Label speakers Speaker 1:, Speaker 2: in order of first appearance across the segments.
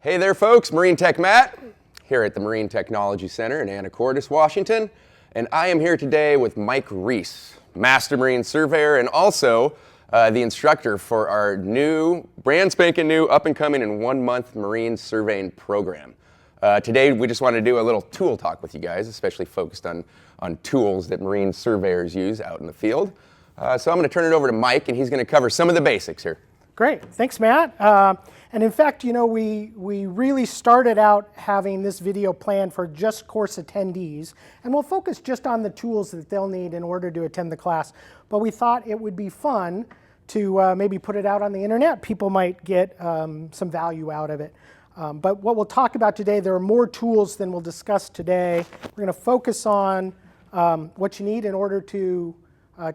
Speaker 1: Hey there folks, Marine Tech Matt here at the Marine Technology Center in Anacortes, Washington. And I am here today with Mike Reese, Master Marine Surveyor and also the instructor for our new, brand spanking new, up and coming in 1 month Marine surveying program. Today we just wanted to do a little tool talk with you guys, especially focused on tools that Marine surveyors use out in the field. So I'm going to turn it over to Mike and he's going to cover some of the basics here.
Speaker 2: Great, thanks Matt. And in fact, you know, we really started out having this video planned for just course attendees, and we'll focus just on the tools that they'll need in order to attend the class. But we thought it would be fun to maybe put it out on the internet. People might get some value out of it. But what we'll talk about today, there are more tools than we'll discuss today. We're going to focus on what you need in order to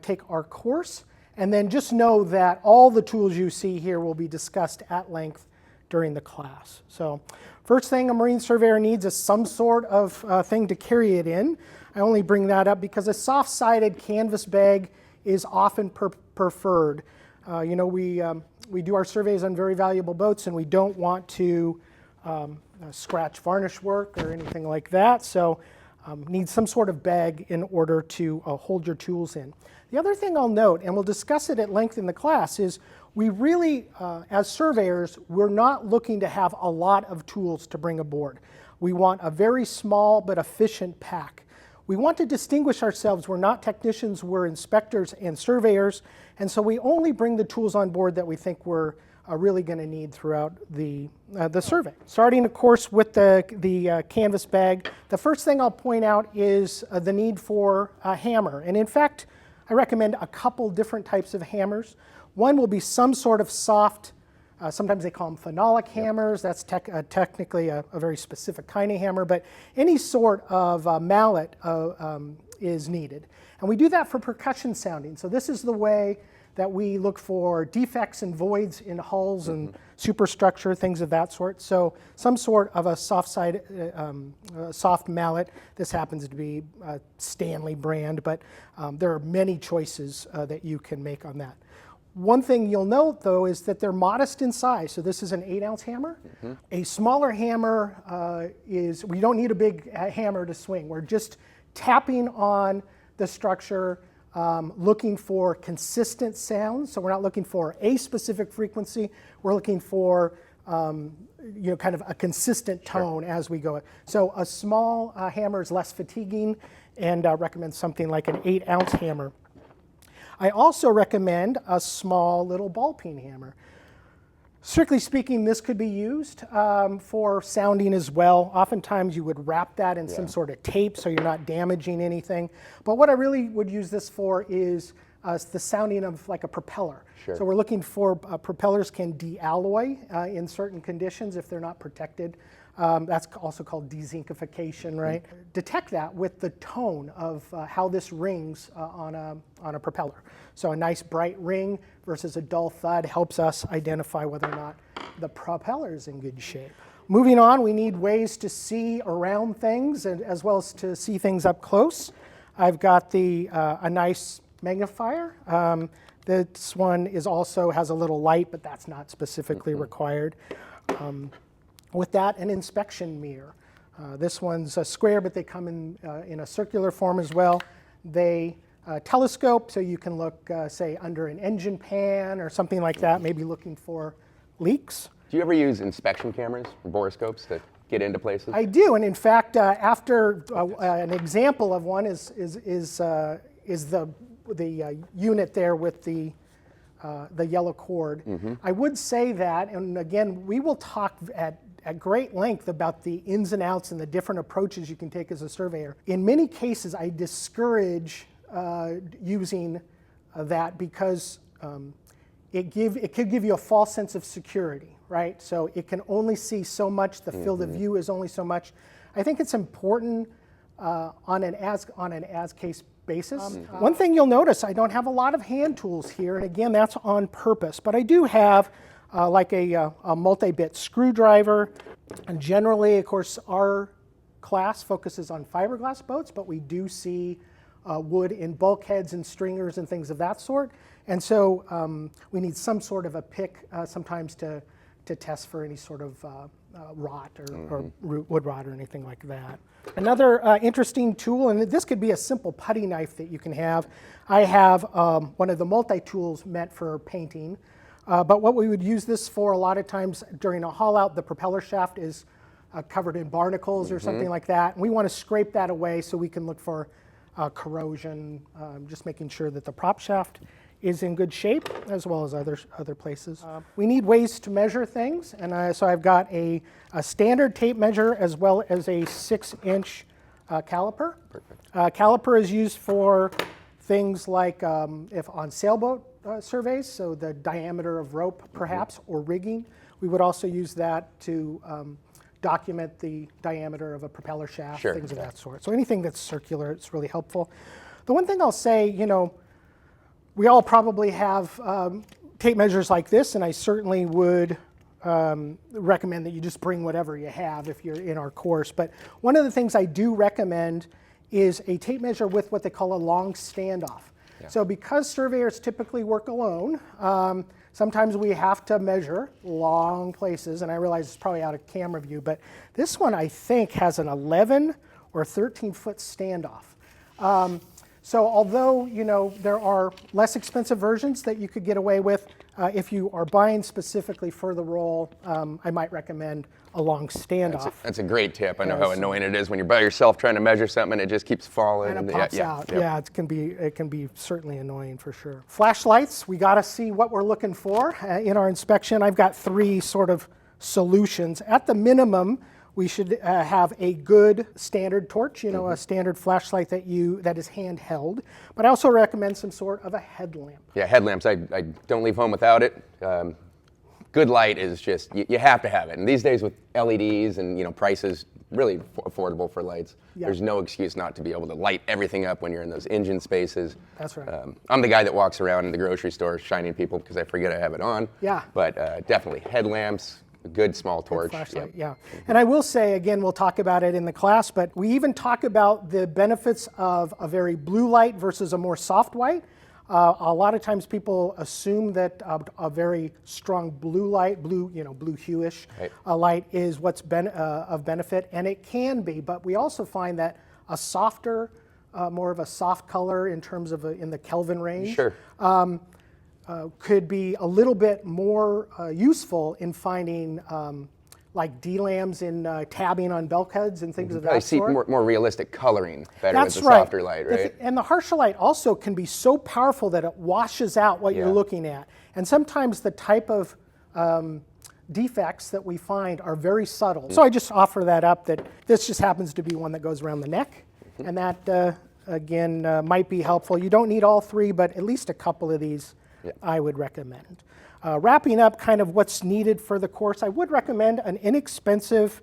Speaker 2: take our course. And then just know that all the tools you see here will be discussed at length during the class. So first thing a Marine surveyor needs is some sort of thing to carry it in. I only bring that up because a soft-sided canvas bag is often preferred. You know, we do our surveys on very valuable boats and we don't want to scratch varnish work or anything like that. So need some sort of bag in order to hold your tools in. The other thing I'll note, and we'll discuss it at length in the class, is we really, as surveyors, we're not looking to have a lot of tools to bring aboard. We want a very small but efficient pack. We want to distinguish ourselves. We're not technicians, we're inspectors and surveyors, and so we only bring the tools on board that we think we're really going to need throughout the survey. Starting, of course, with the canvas bag, the first thing I'll point out is the need for a hammer. And in fact, I recommend a couple different types of hammers. One will be some sort of soft, sometimes they call them phenolic hammers. That's technically a very specific kind of hammer, but any sort of mallet is needed. And we do that for percussion sounding. So this is the way that we look for defects and voids in hulls and superstructure, things of that sort. So some sort of a soft mallet. This happens to be Stanley brand, but there are many choices that you can make on that. One thing you'll note, though, is that they're modest in size. So this is an 8-ounce hammer. A smaller hammer we don't need a big hammer to swing. We're just tapping on the structure, looking for consistent sounds. So we're not looking for a specific frequency. We're looking for you know, kind of a consistent tone as we go. So a small hammer is less fatiguing, and recommend something like an 8-ounce hammer. I also recommend a small little ball peen hammer. Strictly speaking, this could be used for sounding as well. Oftentimes you would wrap that in some sort of tape so you're not damaging anything. But what I really would use this for is the sounding of like a propeller. Sure. So we're looking for propellers can de-alloy in certain conditions if they're not protected. That's also called dezinkification, right? Detect that with the tone of how this rings on a propeller. So a nice bright ring versus a dull thud helps us identify whether or not the propeller is in good shape. Moving on, we need ways to see around things and as well as to see things up close. I've got a nice magnifier. This one also has a little light, but that's not specifically required. With that, an inspection mirror. This one's a square, but they come in a circular form as well. They telescope, so you can look, say, under an engine pan or something like that, maybe looking for leaks.
Speaker 1: Do you ever use inspection cameras or borescopes to get into places?
Speaker 2: I do, and in fact, after an example of one is the unit there with the yellow cord. I would say that, and again, we will talk at great length about the ins and outs and the different approaches you can take as a surveyor. In many cases, I discourage using that because it could give you a false sense of security, right? So it can only see so much, the field of view is only so much. I think it's important on an as-case basis. One thing you'll notice, I don't have a lot of hand tools here, and again, that's on purpose, but I do have like a multi-bit screwdriver, and generally, of course, our class focuses on fiberglass boats, but we do see wood in bulkheads and stringers and things of that sort, and so we need some sort of a pick sometimes to test for any sort of rot or wood rot or anything like that. Another interesting tool, and this could be a simple putty knife that you can have. I have one of the multi-tools meant for painting, but what we would use this for a lot of times during a haul out, the propeller shaft is covered in barnacles or something like that. And we want to scrape that away so we can look for corrosion, just making sure that the prop shaft is in good shape, as well as other places. We need ways to measure things, and so I've got a standard tape measure as well as a 6-inch caliper.
Speaker 1: Perfect.
Speaker 2: Caliper is used for things like if on sailboat surveys, so the diameter of rope perhaps, or rigging. We would also use that to document the diameter of a propeller shaft, things of that sort. So anything that's circular, it's really helpful. The one thing I'll say, we all probably have tape measures like this, and I certainly would recommend that you just bring whatever you have if you're in our course. But one of the things I do recommend is a tape measure with what they call a long standoff. Yeah. So because surveyors typically work alone, sometimes we have to measure long places, and I realize it's probably out of camera view, but this one I think has an 11 or 13-foot standoff. So although there are less expensive versions that you could get away with, if you are buying specifically for the roll, I might recommend a long standoff.
Speaker 1: That's a great tip. I know how annoying it is when you're by yourself trying to measure something and it just keeps falling.
Speaker 2: And it pops out. Yeah, it can be certainly annoying for sure. Flashlights, we got to see what we're looking for in our inspection. I've got 3 sort of solutions. At the minimum, we should have a good standard torch, a standard flashlight that is handheld. But I also recommend some sort of a headlamp.
Speaker 1: Yeah, headlamps. I don't leave home without it. Good light is just, you have to have it. And these days with LEDs and prices really affordable for lights, there's no excuse not to be able to light everything up when you're in those engine spaces.
Speaker 2: That's right.
Speaker 1: I'm the guy that walks around in the grocery store shining people because I forget I have it on.
Speaker 2: Yeah.
Speaker 1: But definitely headlamps. A good small torch.
Speaker 2: Flashlight, yeah. And I will say, again, we'll talk about it in the class, but we even talk about the benefits of a very blue light versus a more soft white. A lot of times people assume that a very strong blue light, blue hue-ish light is what's of benefit, and it can be, but we also find that a softer, more of a soft color in terms of in the Kelvin range.
Speaker 1: Sure.
Speaker 2: Could be a little bit more useful in finding like D-lambs in tabbing on bulkheads and things of that sort.
Speaker 1: I see more realistic coloring better
Speaker 2: That's
Speaker 1: with the softer light, right?
Speaker 2: And the harsher light also can be so powerful that it washes out what you're looking at. And sometimes the type of defects that we find are very subtle. So I just offer that up, that this just happens to be one that goes around the neck. And that, again, might be helpful. You don't need all 3, but at least a couple of these I would recommend. Wrapping up kind of what's needed for the course, I would recommend an inexpensive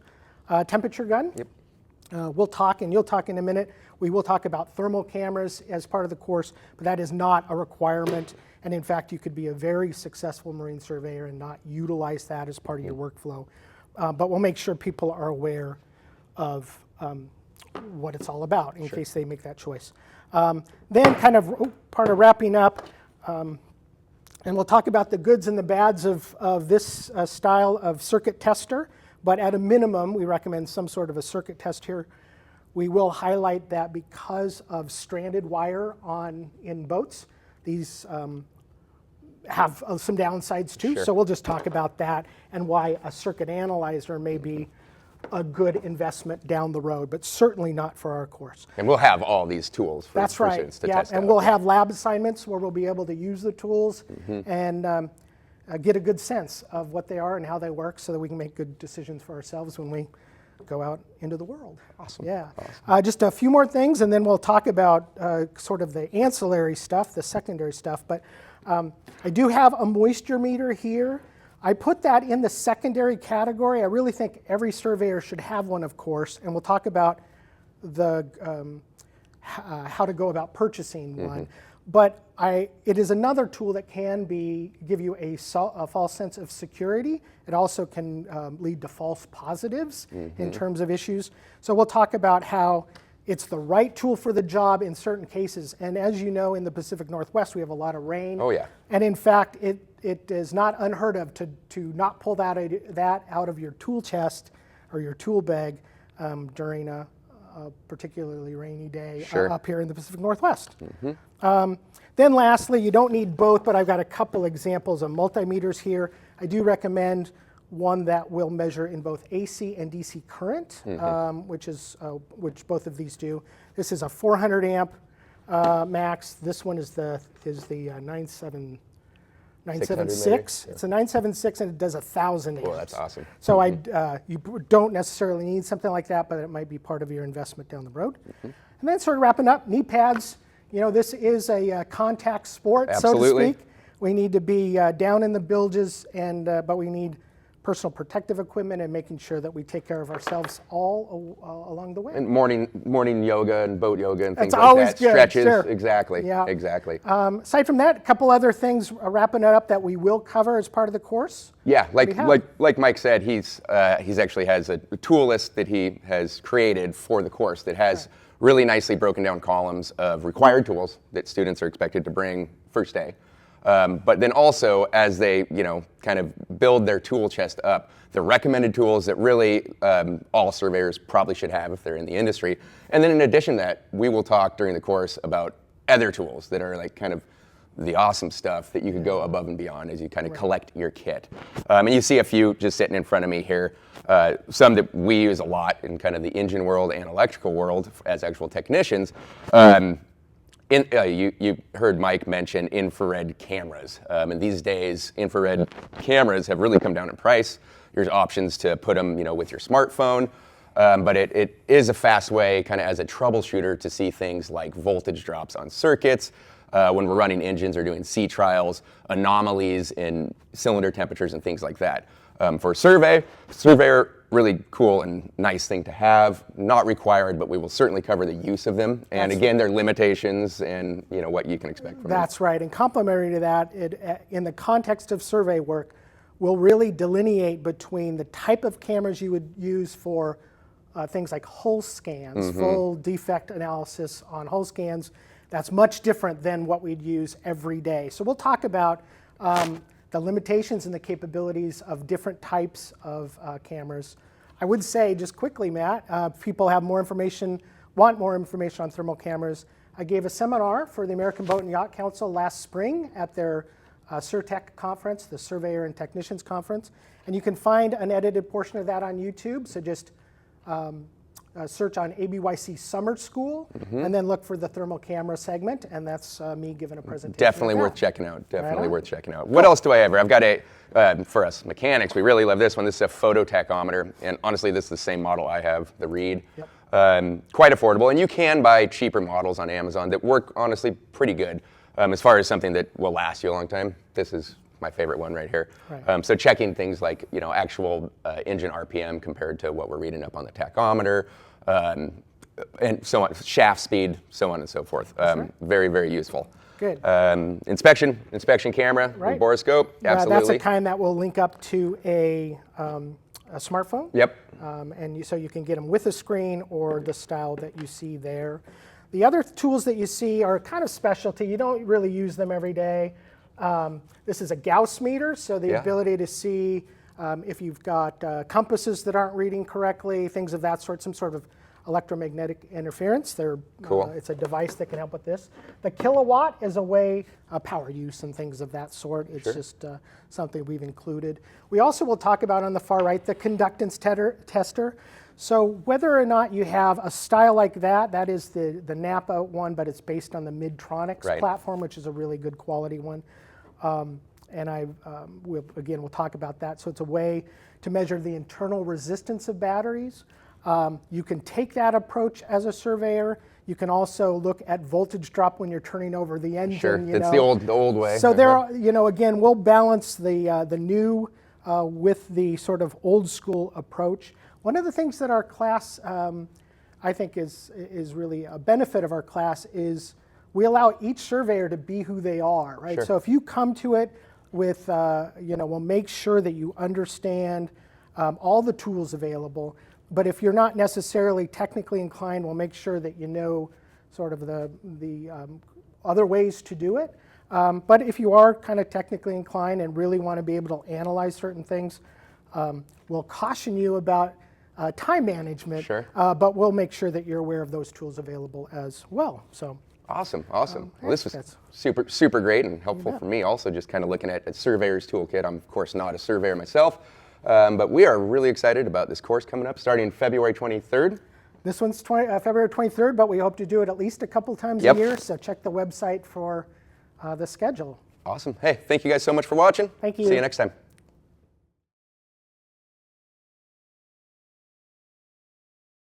Speaker 2: temperature gun. Yep. We'll talk, and you'll talk in a minute. We will talk about thermal cameras as part of the course, but that is not a requirement. And in fact, you could be a very successful marine surveyor and not utilize that as part of your workflow. But we'll make sure people are aware of what it's all about in case they make that choice. Then kind of part of wrapping up, and we'll talk about the goods and the bads of this style of circuit tester, but at a minimum, we recommend some sort of a circuit test here. We will highlight that because of stranded wire in boats, these have some downsides too, so we'll just talk about that and why a circuit analyzer may be a good investment down the road, but certainly not for our course.
Speaker 1: And we'll have all these tools for students to test out.
Speaker 2: And we'll have lab assignments where we'll be able to use the tools and get a good sense of what they are and how they work so that we can make good decisions for ourselves when we go out into the world.
Speaker 1: Awesome.
Speaker 2: Yeah. Awesome. Just a few more things, and then we'll talk about sort of the ancillary stuff, the secondary stuff. But I do have a moisture meter here. I put that in the secondary category. I really think every surveyor should have one, of course, and we'll talk about how to go about purchasing one. But it is another tool that can give you a false sense of security. It also can lead to false positives in terms of issues. So we'll talk about how it's the right tool for the job in certain cases. And as you know, in the Pacific Northwest, we have a lot of rain.
Speaker 1: Oh, yeah.
Speaker 2: And in fact, it is not unheard of to not pull that out of your tool chest or your tool bag during a particularly rainy day up here in the Pacific Northwest. Then lastly, you don't need both, but I've got a couple examples of multimeters here. I do recommend one that will measure in both AC and DC current, which both of these do. This is a 400 amp max. This one is the 976. It's a 976 and it does 1,000 amps.
Speaker 1: Oh, that's awesome.
Speaker 2: So you don't necessarily need something like that, but it might be part of your investment down the road. And then sort of wrapping up, knee pads. You know, this is a contact sport, so to speak. We need to be down in the bilges, but we need personal protective equipment and making sure that we take care of ourselves all along the way.
Speaker 1: And morning yoga and boat yoga and things
Speaker 2: That's
Speaker 1: like
Speaker 2: always
Speaker 1: that.
Speaker 2: good.
Speaker 1: Stretches,
Speaker 2: Sure.
Speaker 1: exactly.
Speaker 2: Yeah.
Speaker 1: Exactly.
Speaker 2: Aside from that, a couple other things wrapping it up that we will cover as part of the course.
Speaker 1: Yeah, like Mike said, he's actually has a tool list that he has created for the course that has really nicely broken down columns of required tools that students are expected to bring first day. But then also, as they kind of build their tool chest up, the recommended tools that really all surveyors probably should have if they're in the industry. And then in addition to that, we will talk during the course about other tools that are like kind of the awesome stuff that you could go above and beyond as you kind of collect your kit. And you see a few just sitting in front of me here. Some that we use a lot in kind of the engine world and electrical world as actual technicians. You heard Mike mention infrared cameras, and these days infrared cameras have really come down in price. There's options to put them, with your smartphone, but it is a fast way, kind of as a troubleshooter, to see things like voltage drops on circuits when we're running engines or doing sea trials, anomalies in cylinder temperatures and things like that. For surveyor, really cool and nice thing to have. Not required, but we will certainly cover the use of them. And again, their limitations and what you can expect from them.
Speaker 2: That's right. And complementary to that, in the context of survey work, will really delineate between the type of cameras you would use for things like hull scans, full defect analysis on hull scans. That's much different than what we'd use every day. So we'll talk about the limitations and the capabilities of different types of cameras. I would say, just quickly, Matt, if people want more information on thermal cameras, I gave a seminar for the American Boat and Yacht Council last spring at their SurTech conference, the Surveyor and Technicians Conference, and you can find an edited portion of that on YouTube, so just search on ABYC Summer School, and then look for the thermal camera segment, and that's me giving a presentation.
Speaker 1: Definitely worth checking out. Definitely worth checking out. What else do I have? I've got for us mechanics, we really love this one. This is a phototachometer, and honestly, this is the same model I have, the Reed. Quite affordable, and you can buy cheaper models on Amazon that work, honestly, pretty good. As far as something that will last you a long time, this is my favorite one right here. So checking things like actual engine RPM compared to what we're reading up on the tachometer, and so on, shaft speed, so on and so forth. Very, very useful.
Speaker 2: Good.
Speaker 1: Inspection camera, boroscope, absolutely.
Speaker 2: That's a kind that will link up to a smartphone.
Speaker 1: Yep.
Speaker 2: And so you can get them with a screen or the style that you see there. The other tools that you see are kind of specialty. You don't really use them every day. This is a Gauss meter, so the ability to see if you've got compasses that aren't reading correctly, things of that sort, some sort of electromagnetic interference.
Speaker 1: Cool.
Speaker 2: It's a device that can help with this. The kilowatt is a way, power use and things of that sort. It's just something we've included. We also will talk about on the far right the conductance tester. So whether or not you have a style like that, that is the Napa one, but it's based on the Midtronics platform, which is a really good quality one. And we'll talk about that. So it's a way to measure the internal resistance of batteries. You can take that approach as a surveyor. You can also look at voltage drop when you're turning over the engine.
Speaker 1: Sure, it's the old way.
Speaker 2: So there are, again, we'll balance the new with the sort of old school approach. One of the things that our class, I think, is really a benefit of our class is we allow each surveyor to be who they are, right? So if you come to it with, we'll make sure that you understand all the tools available. But if you're not necessarily technically inclined, we'll make sure that you know sort of the other ways to do it. But if you are kind of technically inclined and really want to be able to analyze certain things, we'll caution you about time management,
Speaker 1: Sure.
Speaker 2: But we'll make sure that you're aware of those tools available as well. So.
Speaker 1: Awesome. Well, this was
Speaker 2: that's-
Speaker 1: super great and helpful for me also, just kind of looking at a surveyor's toolkit. I'm, of course, not a surveyor myself, but we are really excited about this course coming up starting February 23rd.
Speaker 2: This one's February 23rd, but we hope to do it at least a couple times
Speaker 1: Yep.
Speaker 2: a year, so check the website for the schedule.
Speaker 1: Awesome. Hey, thank you guys so much for watching.
Speaker 2: Thank you.
Speaker 1: See you next time.